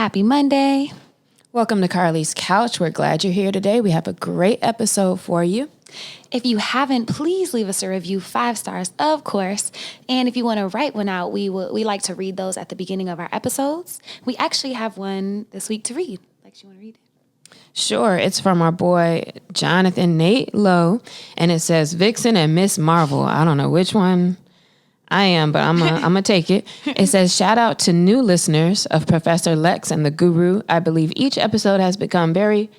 Happy Monday. Welcome to Carlie's Couch. We're glad you're here today. We have a great episode for you. If you haven't, please leave us a review, 5 stars, of course. And if you want to write one out, we like to read those at the beginning of our episodes. We actually have one this week to read. Lex, you want to read it? Sure. It's from our boy, Jonathan Nate Lowe. And it says, Vixen and Miss Marvel. I don't know which one I am, but I'm gonna take it. It says, shout out to new listeners of Professor Lex and the Guru. I believe each episode has become very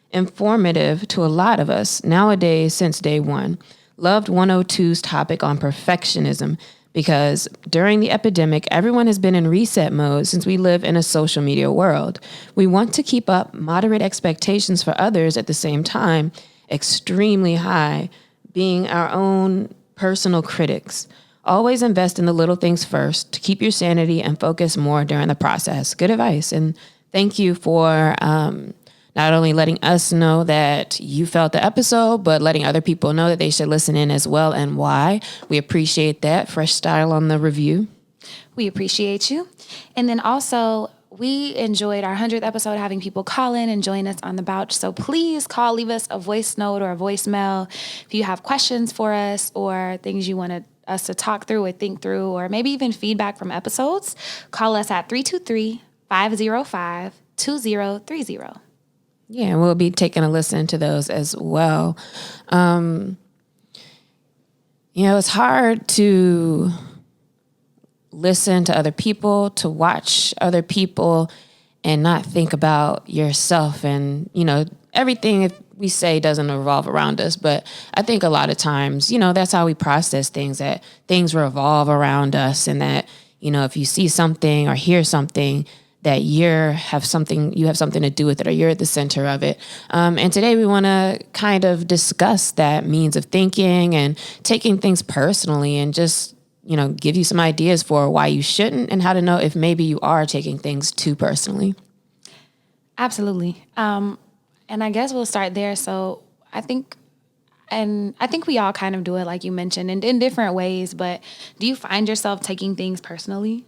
informative to a lot of us nowadays since day one. Loved 102's topic on perfectionism because during the epidemic, everyone has been in reset mode since we live in a social media world. We want to keep up moderate expectations for others at the same time, extremely high, being our own personal critics. Always invest in the little things first to keep your sanity and focus more during the process. Good advice. And thank you for not only letting us know that you felt the episode, but letting other people know that they should listen in as well and why. We appreciate that. Fresh style on the review. We appreciate you. And then also, we enjoyed our 100th episode having people call in and join us on the couch. So please leave us a voice note or a voicemail if you have questions for us or things you want us to talk through or think through, or maybe even feedback from episodes. Call us at 323-505-2030. Yeah, and we'll be taking a listen to those as well. It's hard to listen to other people, to watch other people, and not think about yourself. And, everything we say doesn't revolve around us. But I think a lot of times, that's how we process things, that things revolve around us. And that, if you see something or hear something, that you have something to do with it, or you're at the center of it. And today we want to kind of discuss that means of thinking and taking things personally, and just, give you some ideas for why you shouldn't and how to know if maybe you are taking things too personally. Absolutely. And I guess we'll start there. So I think we all kind of do it, like you mentioned, and in different ways. But do you find yourself taking things personally?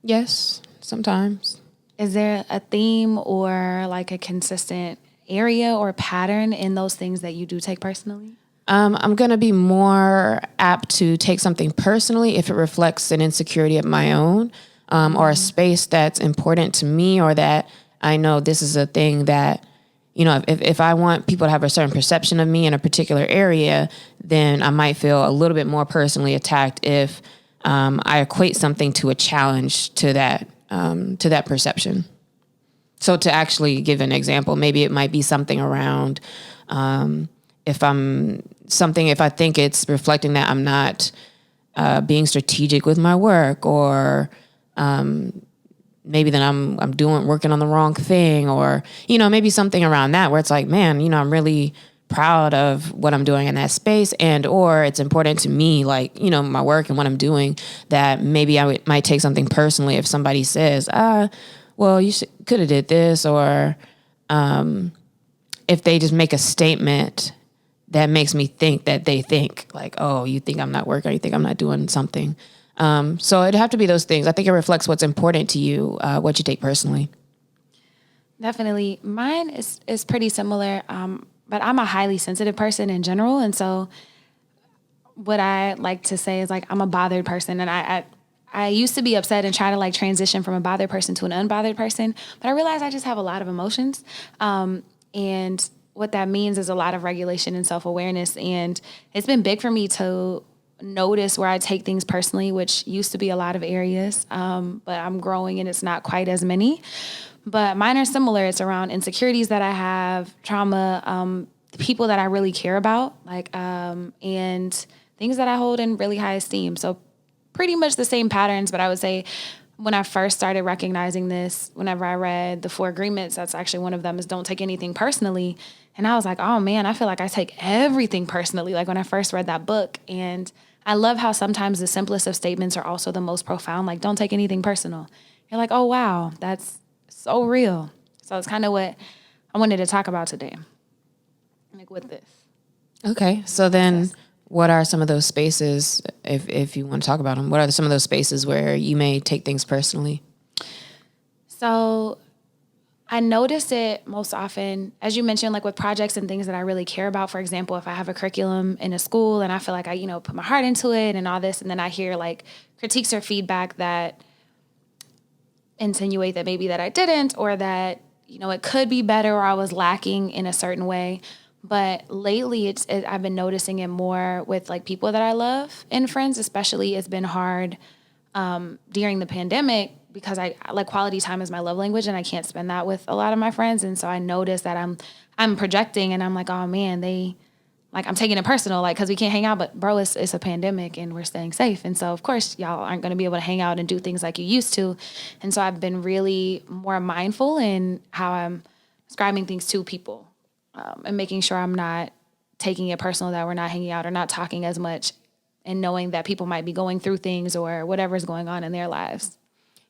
Yes, sometimes. Is there a theme or like a consistent area or pattern in those things that you do take personally? I'm going to be more apt to take something personally if it reflects an insecurity of my own, or a space that's important to me, or that I know this is a thing that, if I want people to have a certain perception of me in a particular area, then I might feel a little bit more personally attacked if I equate something to a challenge to that perception. So to actually give an example, maybe it might be something around if I think it's reflecting that I'm not being strategic with my work, or maybe then I'm working on the wrong thing, or, maybe something around that where it's like, man, I'm really proud of what I'm doing in that space, and or it's important to me, like, my work and what I'm doing, that maybe I might take something personally if somebody says, well, you could have did this, or if they just make a statement that makes me think that they think like, oh, you think I'm not working, or you think I'm not doing something. So it'd have to be those things. I think it reflects what's important to you, what you take personally. Definitely. Mine is pretty similar, but I'm a highly sensitive person in general. And so what I like to say is, like, I'm a bothered person. And I used to be upset and try to like transition from a bothered person to an unbothered person. But I realized I just have a lot of emotions. And what that means is a lot of regulation and self-awareness. And it's been big for me to notice where I take things personally, which used to be a lot of areas, but I'm growing and it's not quite as many. But mine are similar. It's around insecurities that I have, trauma, people that I really care about, and things that I hold in really high esteem. So pretty much the same patterns, but I would say when I first started recognizing this, whenever I read the 4 agreements, that's actually one of them, is don't take anything personally. And I was like, oh man, I feel like I take everything personally. Like when I first read that book. And I love how sometimes the simplest of statements are also the most profound. Like, don't take anything personal. You're like, oh wow, that's so real. So it's kind of what I wanted to talk about today, like with this. Okay. So then what are some of those spaces, if you want to talk about them, what are some of those spaces where you may take things personally? So I notice it most often, as you mentioned, like with projects and things that I really care about. For example, if I have a curriculum in a school and I feel like I, put my heart into it and all this, and then I hear like critiques or feedback that insinuate that maybe that I didn't, or that, it could be better, or I was lacking in a certain way. But lately I've been noticing it more with like people that I love and friends, especially. It's been hard during the pandemic because I like quality time is my love language, and I can't spend that with a lot of my friends. And so I notice that I'm projecting, and I'm like, oh man, I'm taking it personal, like, cause we can't hang out, but bro, it's a pandemic and we're staying safe. And so of course y'all aren't going to be able to hang out and do things like you used to. And so I've been really more mindful in how I'm describing things to people, and making sure I'm not taking it personal that we're not hanging out or not talking as much, and knowing that people might be going through things or whatever's going on in their lives.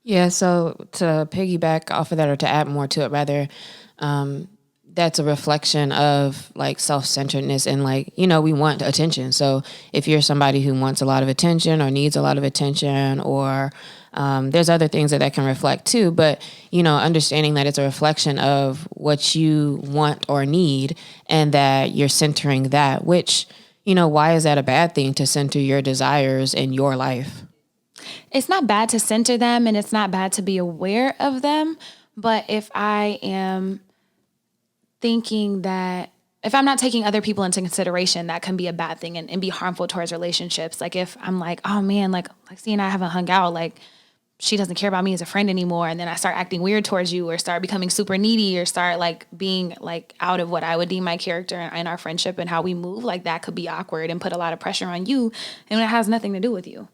Yeah, so to piggyback off of that, or to add more to it rather, that's a reflection of like self-centeredness, and like, we want attention. So if you're somebody who wants a lot of attention or needs a lot of attention, or there's other things that can reflect too, but, understanding that it's a reflection of what you want or need, and that you're centering that, which, why is that a bad thing to center your desires in your life? It's not bad to center them, and it's not bad to be aware of them. But if I am thinking that, if I'm not taking other people into consideration, that can be a bad thing, and be harmful towards relationships. Like if I'm like, oh man, like Lexi and I haven't hung out, like she doesn't care about me as a friend anymore. And then I start acting weird towards you, or start becoming super needy, or start like being like out of what I would deem my character and our friendship and how we move. Like that could be awkward and put a lot of pressure on you. And it has nothing to do with you.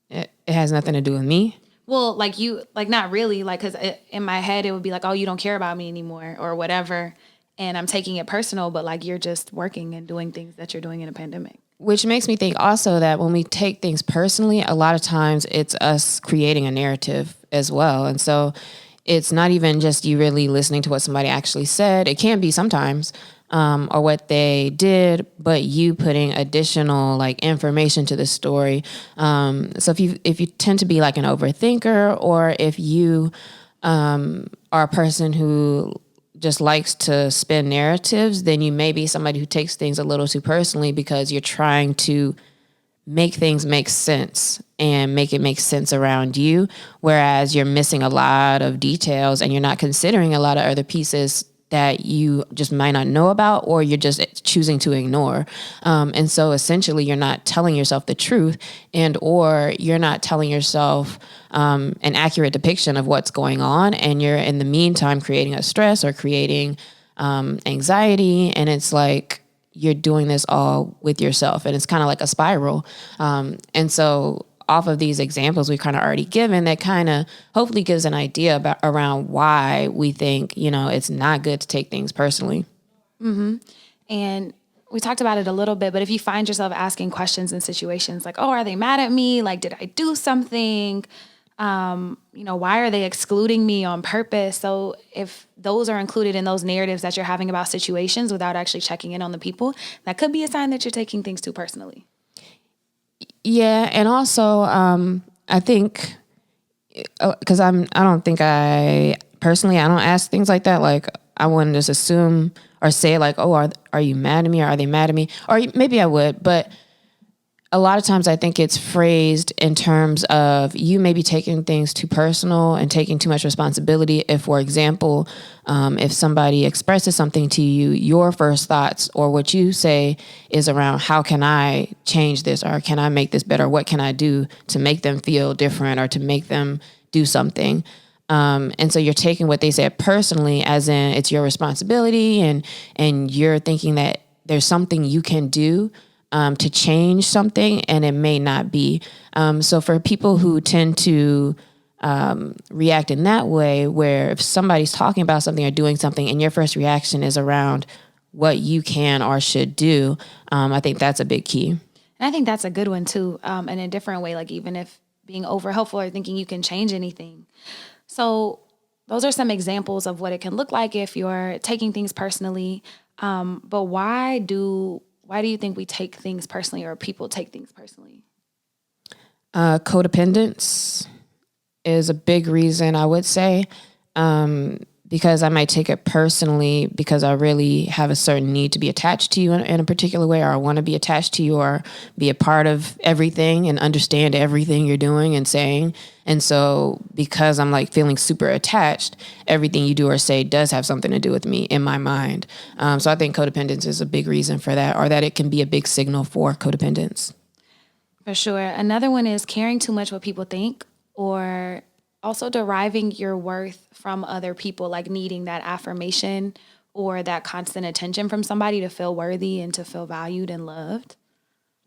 It has nothing to do with me. Well, like you, like not really, like, cause in my head, it would be like, oh, you don't care about me anymore or whatever. And I'm taking it personal, but like you're just working and doing things that you're doing in a pandemic. Which makes me think also that when we take things personally, a lot of times it's us creating a narrative as well. And so it's not even just you really listening to what somebody actually said. It can be sometimes, or what they did, but you putting additional like information to the story. So if you tend to be like an overthinker, or if you are a person who just likes to spin narratives, then you may be somebody who takes things a little too personally, because you're trying to make things make sense and make it make sense around you, whereas you're missing a lot of details, and you're not considering a lot of other pieces that you just might not know about, or you're just choosing to ignore. And so essentially you're not telling yourself the truth, and or you're not telling yourself an accurate depiction of what's going on. And you're in the meantime creating a stress or creating anxiety. And it's like you're doing this all with yourself, and it's kind of like a spiral. And so off of these examples we kind of already given, that kind of hopefully gives an idea about around why we think, it's not good to take things personally. Mm-hmm. And we talked about it a little bit, but if you find yourself asking questions in situations like, oh, are they mad at me? Like, did I do something? Why are they excluding me on purpose? So if those are included in those narratives that you're having about situations without actually checking in on the people, that could be a sign that you're taking things too personally. Yeah, and also I think, because I don't think I don't ask things like that. Like I wouldn't just assume or say like, oh, are you mad at me, or are they mad at me? Or maybe I would, but a lot of times I think it's phrased in terms of you maybe taking things too personal and taking too much responsibility. If, for example, if somebody expresses something to you, your first thoughts or what you say is around, how can I change this, or can I make this better? What can I do to make them feel different, or to make them do something? And so you're taking what they said personally, as in it's your responsibility, and you're thinking that there's something you can do to change something, and it may not be. So for people who tend to react in that way, where if somebody's talking about something or doing something and your first reaction is around what you can or should do, I think that's a big key. And I think that's a good one too, in a different way, like even if being over helpful or thinking you can change anything. So those are some examples of what it can look like if you're taking things personally. But why do you think we take things personally, or people take things personally? Codependence is a big reason, I would say. because I might take it personally because I really have a certain need to be attached to you in a particular way, or I want to be attached to you or be a part of everything and understand everything you're doing and saying. And so because I'm like feeling super attached, everything you do or say does have something to do with me in my mind. So I think codependence is a big reason for that, or that it can be a big signal for codependence. For sure. Another one is caring too much what people think, or also deriving your worth from other people, like needing that affirmation or that constant attention from somebody to feel worthy and to feel valued and loved.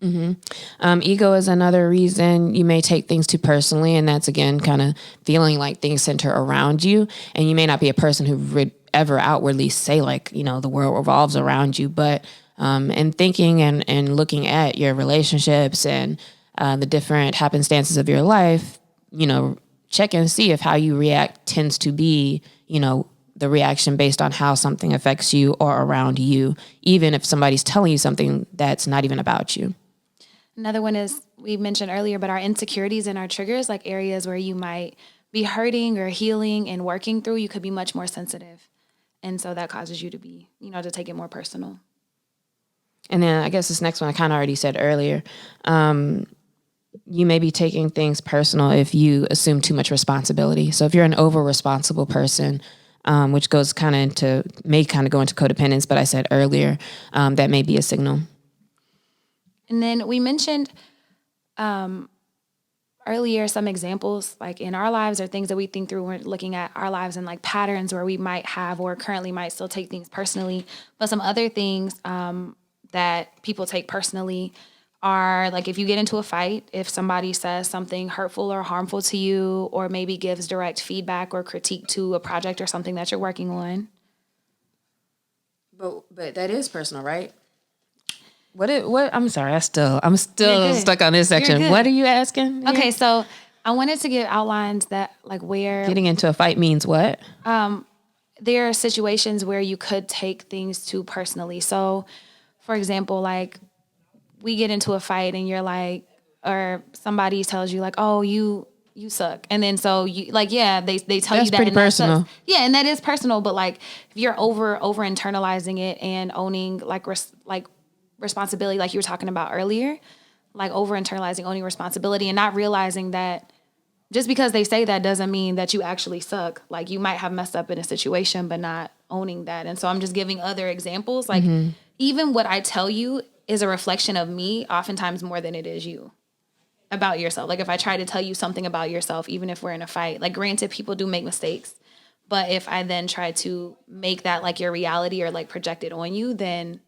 Ego is another reason you may take things too personally. And that's, again, kind of feeling like things center around you. And you may not be a person who would ever outwardly say like, the world revolves around you. But and thinking and looking at your relationships and the different happenstances of your life, check and see if how you react tends to be, the reaction based on how something affects you or around you, even if somebody's telling you something that's not even about you. Another one is, we mentioned earlier, but our insecurities and our triggers, like areas where you might be hurting or healing and working through, you could be much more sensitive. And so that causes you to be, to take it more personal. And then I guess this next one I kind of already said earlier. You may be taking things personal if you assume too much responsibility. So if you're an over-responsible person, which goes may go into codependence, but I said earlier, that may be a signal. And then we mentioned earlier some examples like in our lives or things that we think through when we're looking at our lives and like patterns where we might have or currently might still take things personally. But some other things that people take personally are like if you get into a fight, if somebody says something hurtful or harmful to you, or maybe gives direct feedback or critique to a project or something that you're working on. But that is personal, right? What I'm sorry, I'm still stuck on this section. What are you asking? Okay, so I wanted to give outlines that like where getting into a fight means what? There are situations where you could take things too personally. So, for example, like we get into a fight and you're like, or somebody tells you like, oh, you suck. And then so you like, yeah, they tell that's you that. Pretty personal. Yeah. And that is personal. But like if you're over internalizing it and owning like responsibility, like you were talking about earlier, like over internalizing, owning responsibility and not realizing that just because they say that doesn't mean that you actually suck. Like you might have messed up in a situation, but not owning that. And so I'm just giving other examples. Like even what I tell you is a reflection of me, oftentimes more than it is you about yourself. Like if I try to tell you something about yourself, even if we're in a fight, like granted, people do make mistakes, but if I then try to make that like your reality or like project it on you, then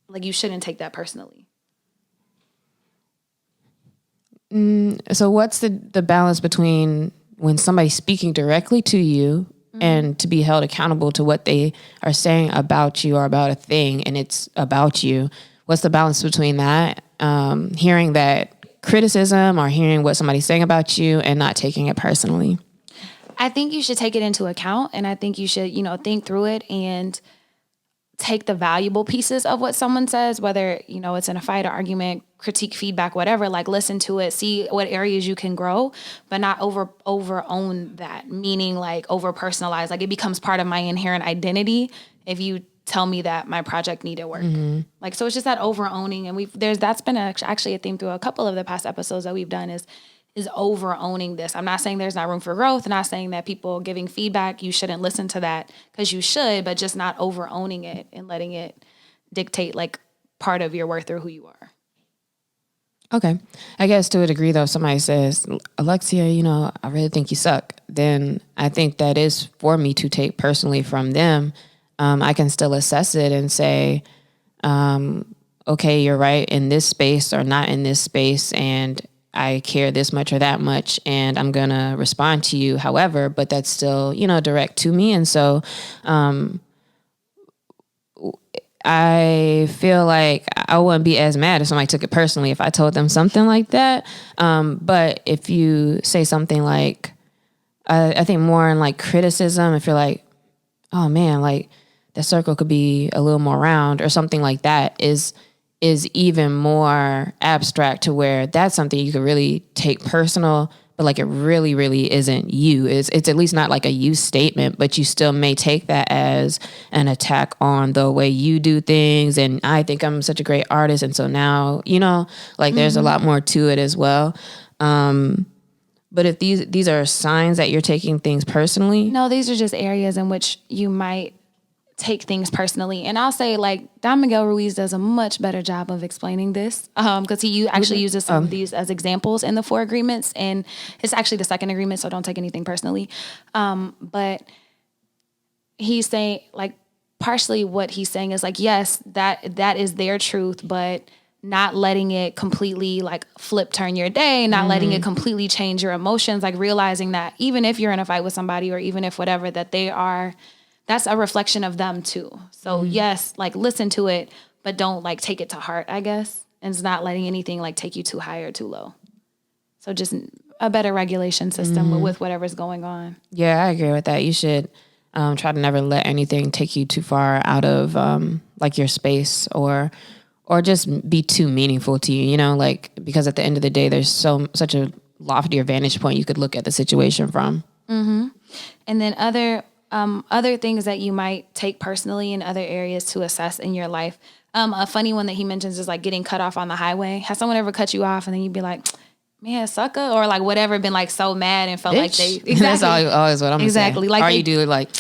like you shouldn't take that personally. So what's the balance between when somebody's speaking directly to you and to be held accountable to what they are saying about you or about a thing and it's about you? What's the balance between that, hearing that criticism or hearing what somebody's saying about you and not taking it personally? I think you should take it into account, and I think you should, think through it and take the valuable pieces of what someone says, whether, it's in a fight or argument, critique, feedback, whatever, like listen to it, see what areas you can grow, but not over own that, meaning like over personalize. Like it becomes part of my inherent identity if you tell me that my project needed work. Like, so it's just that over owning. And that's been actually a theme through a couple of the past episodes that we've done is over owning this. I'm not saying there's not room for growth. I'm not saying that people giving feedback, you shouldn't listen to that because you should, but just not over owning it and letting it dictate like part of your worth or who you are. Okay. I guess to a degree though, if somebody says, Alexia, I really think you suck, then I think that is for me to take personally from them. I can still assess it and say, okay, you're right in this space or not in this space. And I care this much or that much, and I'm going to respond to you. However, but that's still, direct to me. And so, I feel like I wouldn't be as mad if somebody took it personally if I told them something like that. But if you say something like, I think more in like criticism, if you're like, oh man, like the circle could be a little more round or something like that is even more abstract to where that's something you could really take personal, but like it really, really isn't you. It's at least not like a you statement, but you still may take that as an attack on the way you do things. And I think I'm such a great artist. And so now, you know, like there's a lot more to it as well. But if these are signs that you're taking things personally. No, these are just areas in which you might take things personally. And I'll say, like, Don Miguel Ruiz does a much better job of explaining this, because he actually uses some of these as examples in the 4 agreements. And it's actually the 2nd agreement, so don't take anything personally. But he's saying, like, partially what he's saying is, like, yes, that is their truth, but not letting it completely like turn your day, not letting it completely change your emotions, like realizing that even if you're in a fight with somebody or even if whatever, that that's a reflection of them too. So yes, like listen to it, but don't like take it to heart, I guess. And it's not letting anything like take you too high or too low. So just a better regulation system with whatever's going on. Yeah, I agree with that. You should try to never let anything take you too far out of like your space or just be too meaningful to you, you know, like, because at the end of the day, there's such a loftier vantage point you could look at the situation from. Mm-hmm. And then other things that you might take personally in other areas to assess in your life. A funny one that he mentions is like getting cut off on the highway. Has someone ever cut you off and then you'd be like, man, sucker, or like whatever, been like so mad and felt like they, exactly. That's always what I'm exactly saying. Like or you do it like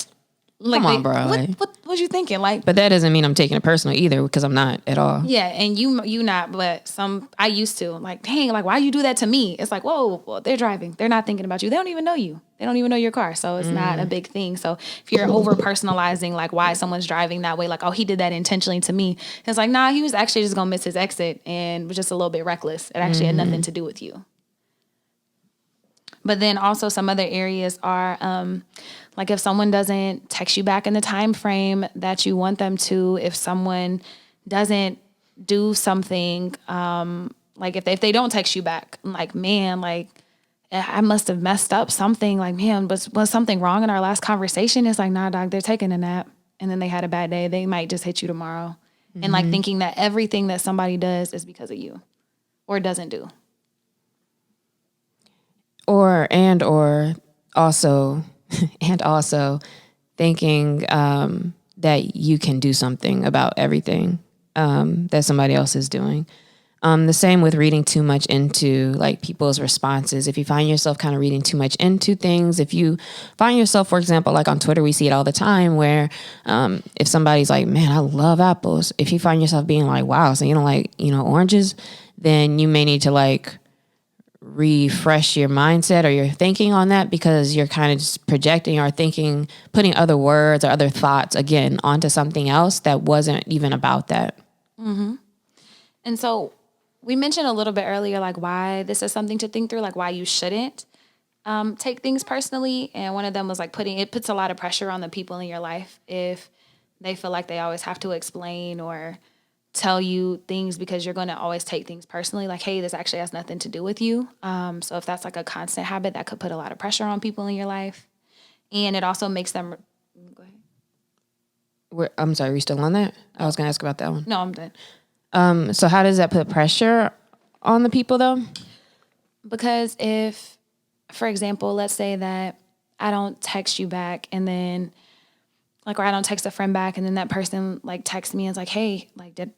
come on, bro. What you thinking? Like, but that doesn't mean I'm taking it personal either, because I'm not at all. Yeah, and you not, but I used to. Like, dang, like why you do that to me? It's like, whoa, well, they're driving. They're not thinking about you. They don't even know you. They don't even know your car. So it's not a big thing. So if you're over personalizing like why someone's driving that way, like, oh, he did that intentionally to me. It's like, nah, he was actually just gonna miss his exit and was just a little bit reckless. It actually had nothing to do with you. But then also some other areas are like if someone doesn't text you back in the time frame that you want them to, if someone doesn't do something, like if they don't text you back, like, man, like I must have messed up something, like, man, was something wrong in our last conversation? It's like, nah, dog, they're taking a nap and then they had a bad day. They might just hit you tomorrow. And like thinking that everything that somebody does is because of you or doesn't do. Or also thinking that you can do something about everything that somebody else is doing. The same with reading too much into like people's responses. If you find yourself kind of reading too much into things, if you find yourself, for example, like on Twitter, we see it all the time where if somebody's like, man, I love apples. If you find yourself being like, wow, so you don't like, oranges, then you may need to like refresh your mindset or your thinking on that, because you're kind of just projecting or thinking, putting other words or other thoughts again onto something else that wasn't even about that. Mm-hmm. And so we mentioned a little bit earlier, like why this is something to think through, like why you shouldn't take things personally. And one of them was like it puts a lot of pressure on the people in your life if they feel like they always have to explain or tell you things because you're going to always take things personally. Like, hey, this actually has nothing to do with you. So if that's like a constant habit, that could put a lot of pressure on people in your life. And it also makes them... Go ahead. I'm sorry, are we still on that? I was going to ask about that one. No, I'm done. So how does that put pressure on the people though? Because if, for example, let's say that I don't text you back and then like, or I don't text a friend back and then that person like texts me and is like, hey, like, did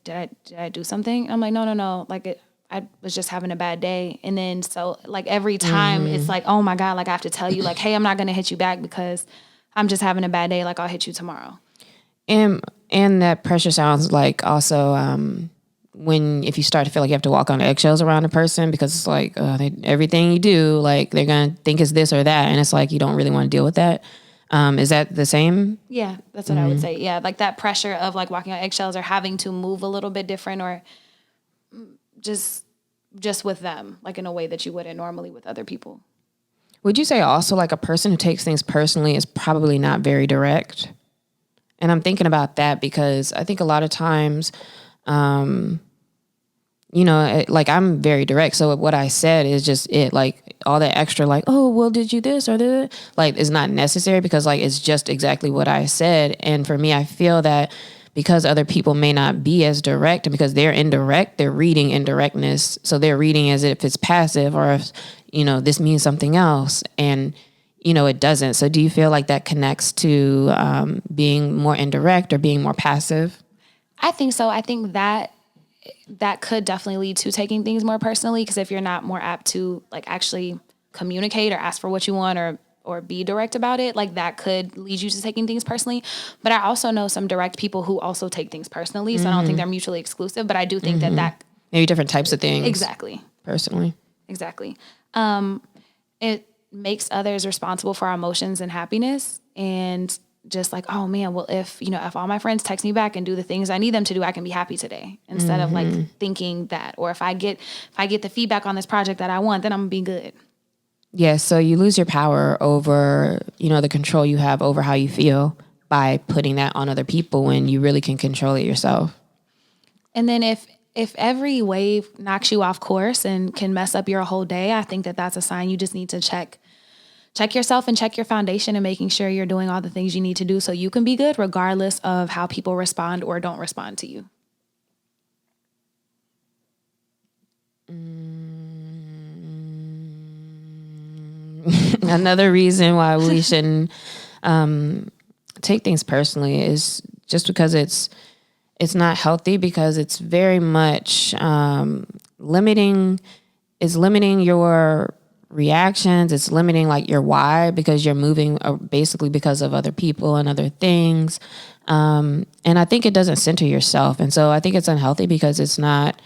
I do something? I'm like, no. Like I was just having a bad day. And then, so like every time it's like, oh my God, like I have to tell you like, hey, I'm not going to hit you back because I'm just having a bad day. Like I'll hit you tomorrow. And that pressure sounds like also, if you start to feel like you have to walk on eggshells around a person because it's like, everything you do, like they're going to think it's this or that. And it's like, you don't really want to deal with that. Is that the same? Yeah, that's what I would say. Yeah, like that pressure of like walking on eggshells or having to move a little bit different or just with them, like in a way that you wouldn't normally with other people. Would you say also like a person who takes things personally is probably not very direct? And I'm thinking about that because I think a lot of times, like I'm very direct. So what I said is just it, like all that extra, like, oh, well, did you this or that? Like, is not necessary because like, it's just exactly what I said. And for me, I feel that because other people may not be as direct, and because they're indirect, they're reading indirectness. So they're reading as if it's passive, or if, this means something else. And, it doesn't. So do you feel like that connects to being more indirect or being more passive? I think so. I think that could definitely lead to taking things more personally, because if you're not more apt to like actually communicate or ask for what you want, or be direct about it, like that could lead you to taking things personally. But I also know some direct people who also take things personally. So I don't think they're mutually exclusive, but I do think that Maybe different types of things. Exactly. Personally. Exactly. It makes others responsible for our emotions and happiness. And just like, oh man, well, if all my friends text me back and do the things I need them to do, I can be happy today, instead of like thinking that, or if I get the feedback on this project that I want, then I'm gonna be good. Yeah. So you lose your power over, the control you have over how you feel by putting that on other people, when you really can control it yourself. And then if every wave knocks you off course and can mess up your whole day, I think that that's a sign you just need to check yourself and check your foundation, and making sure you're doing all the things you need to do so you can be good, regardless of how people respond or don't respond to you. Another reason why we shouldn't take things personally is just because it's not healthy, because it's very much limiting your reactions. It's limiting like your why, because you're moving basically because of other people and other things. And I think it doesn't center yourself. And so I think it's unhealthy, because it's not,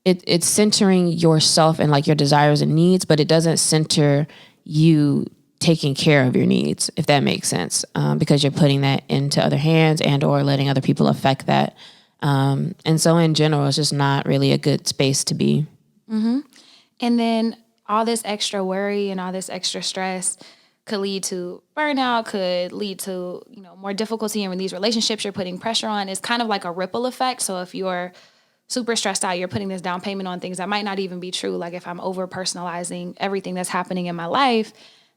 it's centering yourself and like your desires and needs, but it doesn't center you taking care of your needs, if that makes sense, because you're putting that into other hands and or letting other people affect that. And so in general, it's just not really a good space to be. Mm-hmm. And then all this extra worry and all this extra stress could lead to burnout, could lead to, more difficulty in these relationships you're putting pressure on. It's kind of like a ripple effect. So if you're super stressed out, you're putting this down payment on things that might not even be true. Like if I'm over personalizing everything that's happening in my life,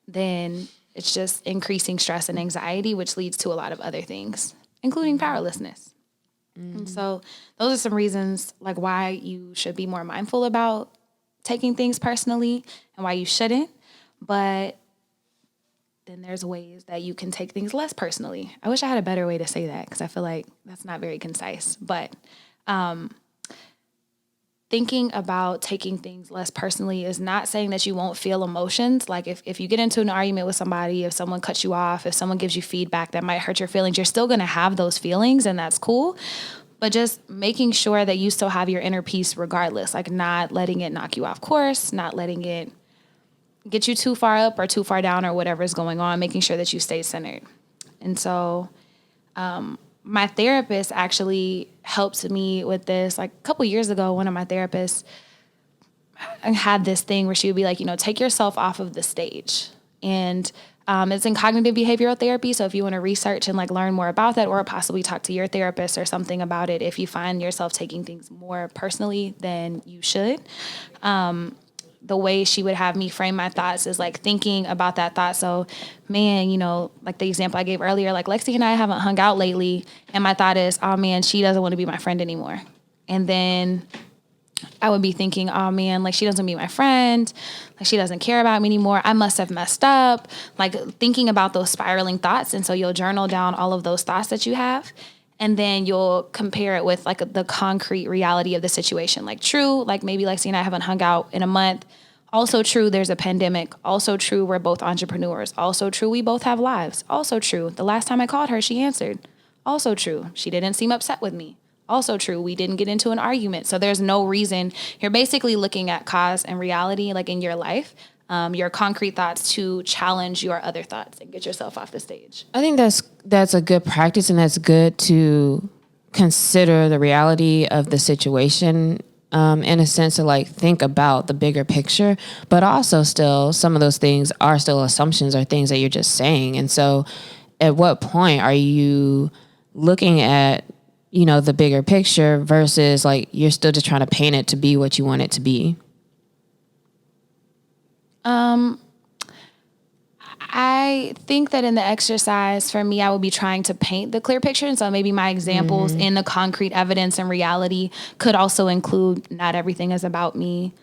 then it's just increasing stress and anxiety, which leads to a lot of other things, including powerlessness. Mm-hmm. And so those are some reasons like why you should be more mindful about taking things personally and why you shouldn't. But then there's ways that you can take things less personally. I wish I had a better way to say that, because I feel like that's not very concise. But thinking about taking things less personally is not saying that you won't feel emotions. Like if you get into an argument with somebody, if someone cuts you off, if someone gives you feedback that might hurt your feelings, you're still going to have those feelings, and that's cool. But just making sure that you still have your inner peace regardless, like not letting it knock you off course, not letting it get you too far up or too far down or whatever is going on, making sure that you stay centered. And so my therapist actually helped me with this. Like a couple years ago, one of my therapists had this thing where she would be like, take yourself off of the stage. And it's in cognitive behavioral therapy. So if you want to research and like learn more about that, or possibly talk to your therapist or something about it, if you find yourself taking things more personally than you should, the way she would have me frame my thoughts is like thinking about that thought. So, man, like the example I gave earlier, like Lexi and I haven't hung out lately. And my thought is, oh man, she doesn't want to be my friend anymore. And then I would be thinking, oh man, like she doesn't be my friend. Like she doesn't care about me anymore. I must have messed up. Like thinking about those spiraling thoughts. And so you'll journal down all of those thoughts that you have. And then you'll compare it with like the concrete reality of the situation. Like true, like maybe Lexi and I haven't hung out in a month. Also true, there's a pandemic. Also true, we're both entrepreneurs. Also true, we both have lives. Also true, the last time I called her, she answered. Also true, she didn't seem upset with me. Also true, we didn't get into an argument. So there's no reason. You're basically looking at cause and reality, like in your life, your concrete thoughts to challenge your other thoughts and get yourself off the stage. I think that's a good practice, and that's good to consider the reality of the situation, in a sense to like think about the bigger picture, but also still some of those things are still assumptions or things that you're just saying. And so at what point are you looking at, the bigger picture versus like you're still just trying to paint it to be what you want it to be? I think that in the exercise, for me, I would be trying to paint the clear picture. And so maybe my examples in the concrete evidence and reality could also include not everything is about me.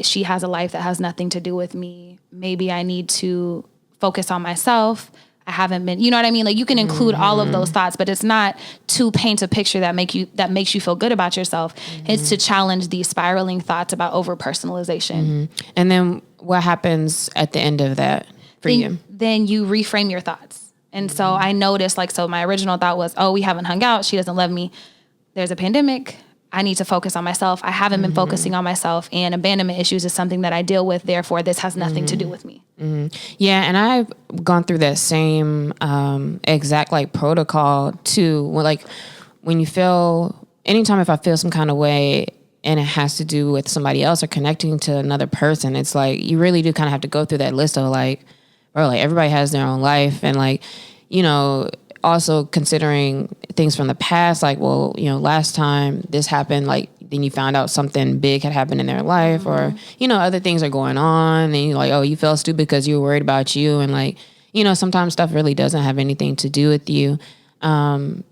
She has a life that has nothing to do with me. Maybe I need to focus on myself. I haven't been, you know what I mean? Like you can include all of those thoughts, but it's not to paint a picture that makes you feel good about yourself. It's to challenge these spiraling thoughts about over personalization. And then what happens at the end of that for you? Then you reframe your thoughts. And so I noticed, like, so my original thought was, oh, we haven't hung out. She doesn't love me. There's a pandemic. I need to focus on myself. I haven't been focusing on myself, and abandonment issues is something that I deal with. Therefore, this has nothing to do with me. Yeah. And I've gone through that same exact like protocol too. Like when you feel, anytime if I feel some kind of way and it has to do with somebody else or connecting to another person, it's like, you really do kind of have to go through that list of like, bro, like everybody has their own life. And like, you know, also considering things from the past, like, well, you know, last time this happened, like, then you found out something big had happened in their life or, you know, other things are going on and you're like, oh, you felt stupid because you were worried about you. And like, you know, sometimes stuff really doesn't have anything to do with you. And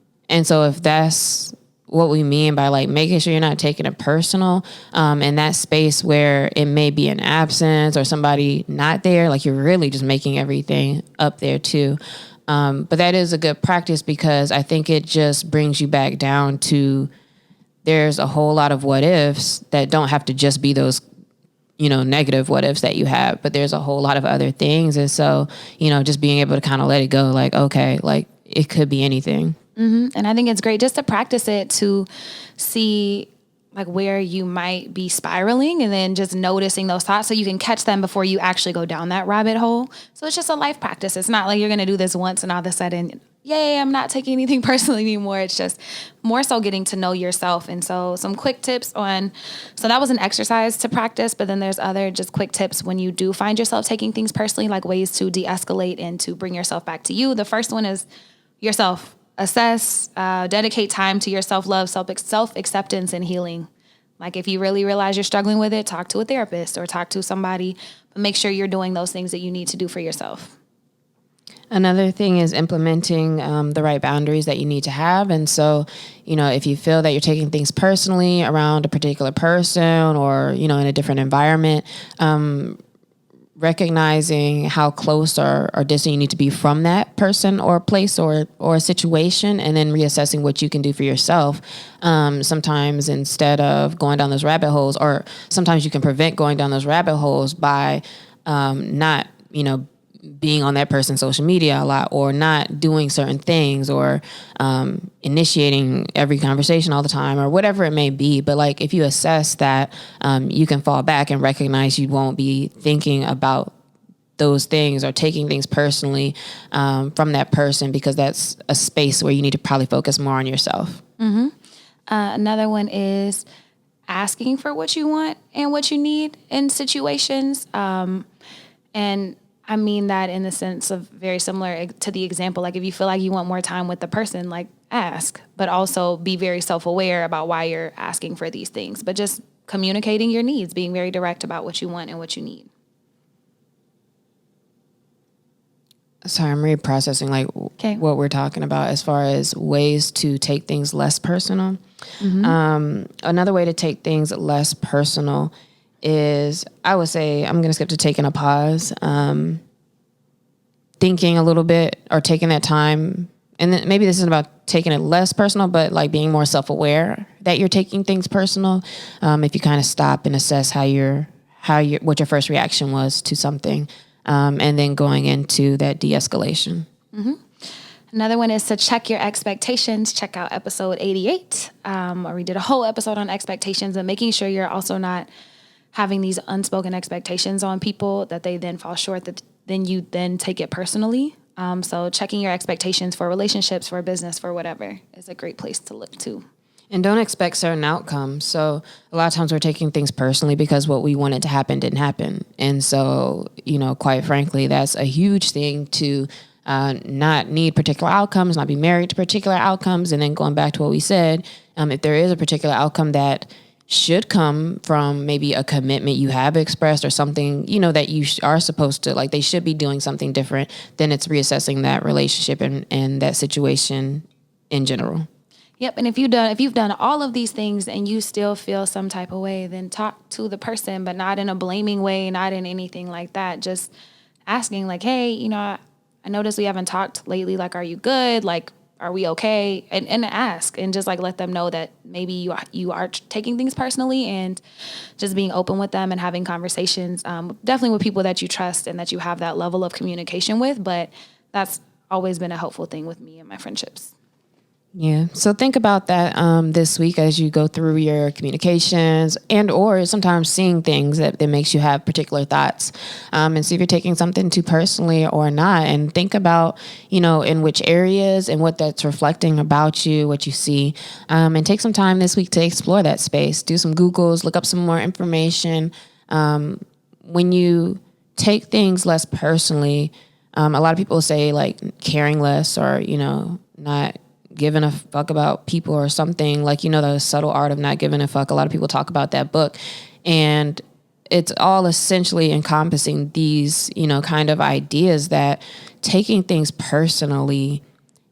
so if that's what we mean by like making sure you're not taking it personal, in that space where it may be an absence or somebody not there, like you're really just making everything up there too. But that is a good practice because I think it just brings you back down to there's a whole lot of what ifs that don't have to just be those, you know, negative what ifs that you have, but there's a whole lot of other things. And so, you know, just being able to kind of let it go, like, okay, like it could be anything. And I think it's great just to practice it, to see like where you might be spiraling and then just noticing those thoughts so you can catch them before you actually go down that rabbit hole. So it's just a life practice. It's not like you're going to do this once and all of a sudden, yay, I'm not taking anything personally anymore. It's just more so getting to know yourself. And so some quick tips on, so that was an exercise to practice, but then there's other just quick tips when you do find yourself taking things personally, like ways to de-escalate and to bring yourself back to you. The first one is yourself. Assess, dedicate time to your self-love, self-acceptance, and healing. Like if you really realize you're struggling with it, talk to a therapist or talk to somebody, but make sure you're doing those things that you need to do for yourself. Another thing is implementing the right boundaries that you need to have. And so, you know, if you feel that you're taking things personally around a particular person or, you know, in a different environment, recognizing how close or distant you need to be from that person or place or a situation, and then reassessing what you can do for yourself. Sometimes instead of going down those rabbit holes, or sometimes you can prevent going down those rabbit holes by not, you know, being on that person's social media a lot, or not doing certain things, or initiating every conversation all the time, or whatever it may be. But like if you assess that, you can fall back and recognize you won't be thinking about those things or taking things personally from that person, because that's a space where you need to probably focus more on yourself. Another one is asking for what you want and what you need in situations. And I mean that in the sense of very similar to the example. Like if you feel like you want more time with the person, like ask, but also be very self-aware about why you're asking for these things, but just communicating your needs, being very direct about what you want and what you need. Sorry, I'm reprocessing like what we're talking about as far as ways to take things less personal. Another way to take things less personal is, I would say, I'm going to skip to taking a pause, thinking a little bit, or taking that time. And then maybe this isn't about taking it less personal, but like being more self-aware that you're taking things personal. If you kind of stop and assess what your first reaction was to something, and then going into that de-escalation. Another one is to check your expectations. Check out episode 88, where we did a whole episode on expectations, and making sure you're also not having these unspoken expectations on people that they then fall short, that then you then take it personally. So checking your expectations for relationships, for business, for whatever is a great place to look to. And don't expect certain outcomes. So a lot of times we're taking things personally because what we wanted to happen didn't happen. And so, you know, quite frankly, that's a huge thing to not need particular outcomes, not be married to particular outcomes. And then going back to what we said, if there is a particular outcome that should come from maybe a commitment you have expressed or something, that you are supposed to, like, they should be doing something different, then it's reassessing that relationship and that situation in general. Yep. And if you've done all of these things and you still feel some type of way, then talk to the person, but not in a blaming way, not in anything like that. Just asking like, hey, I noticed we haven't talked lately. Like, are you good? Like, are we okay? And ask and just like let them know that maybe you are taking things personally, and just being open with them and having conversations, definitely with people that you trust and that you have that level of communication with. But that's always been a helpful thing with me and my friendships. Yeah. So think about that this week as you go through your communications and or sometimes seeing things that makes you have particular thoughts, and see if you're taking something too personally or not. And think about, in which areas and what that's reflecting about you, what you see, and take some time this week to explore that space. Do some Googles, look up some more information. When you take things less personally, a lot of people say like caring less or, not giving a fuck about people or something, like, the subtle art of not giving a fuck. A lot of people talk about that book, and it's all essentially encompassing these, kind of ideas that taking things personally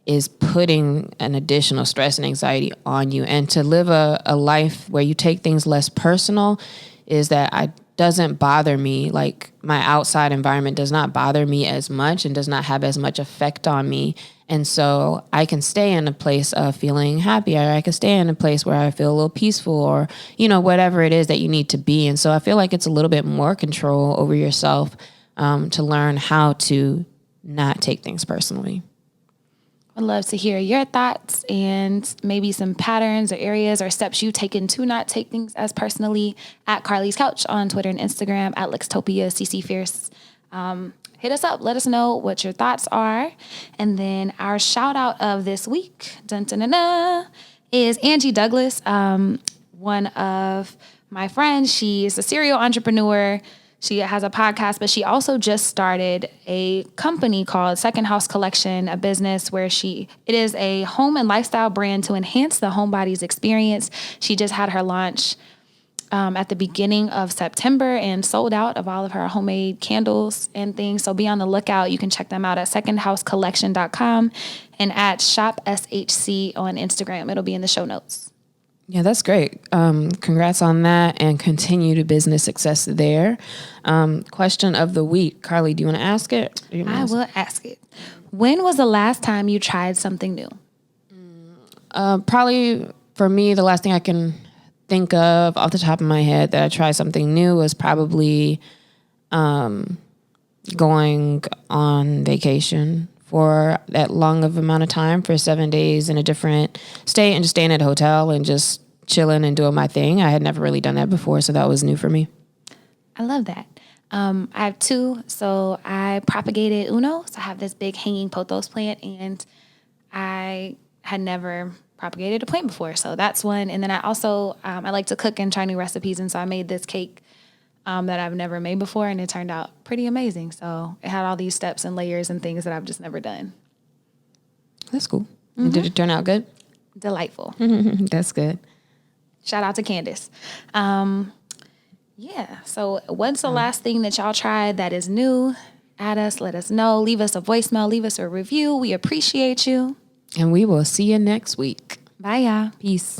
is putting an additional stress and anxiety on you. And to live a life where you take things less personal is that doesn't bother me. Like, my outside environment does not bother me as much and does not have as much effect on me. And so I can stay in a place of feeling happy, or I can stay in a place where I feel a little peaceful, or, whatever it is that you need to be. And so I feel like it's a little bit more control over yourself, to learn how to not take things personally. I'd love to hear your thoughts and maybe some patterns or areas or steps you've taken to not take things as personally at Carlie's Couch on Twitter and Instagram, at Lextopia CC Fierce. Hit us up. Let us know what your thoughts are. And then our shout out of this week, dun, dun, dun, dun, is Angie Douglass, one of my friends. She's a serial entrepreneur. She has a podcast, but she also just started a company called Second House Collection, a business where it is a home and lifestyle brand to enhance the homebody's experience. She just had her launch at the beginning of September and sold out of all of her homemade candles and things. So be on the lookout. You can check them out at secondhousecollection.com and at shopshc on Instagram. It'll be in the show notes. Yeah, that's great. Congrats on that, and continue to business success there. Question of the week. Carlie, do you want to ask it? I will ask it. When was the last time you tried something new? Probably for me, the last thing I can think of off the top of my head that I tried something new was probably going on vacation for that long of amount of time, for 7 days in a different state, and just staying at a hotel and just chilling and doing my thing. I had never really done that before, so that was new for me. I love that. I have two. So I propagated Uno. So I have this big hanging pothos plant, and I had never propagated a plant before. So that's one. And then I also, I like to cook and try new recipes. And so I made this cake that I've never made before, and it turned out pretty amazing. So it had all these steps and layers and things that I've just never done. That's cool. Mm-hmm. And did it turn out good? Delightful. That's good. Shout out to Candace. Yeah. So what's the last thing that y'all tried that is new? Add us, let us know. Leave us a voicemail, leave us a review. We appreciate you. And we will see you next week. Bye, y'all. Peace.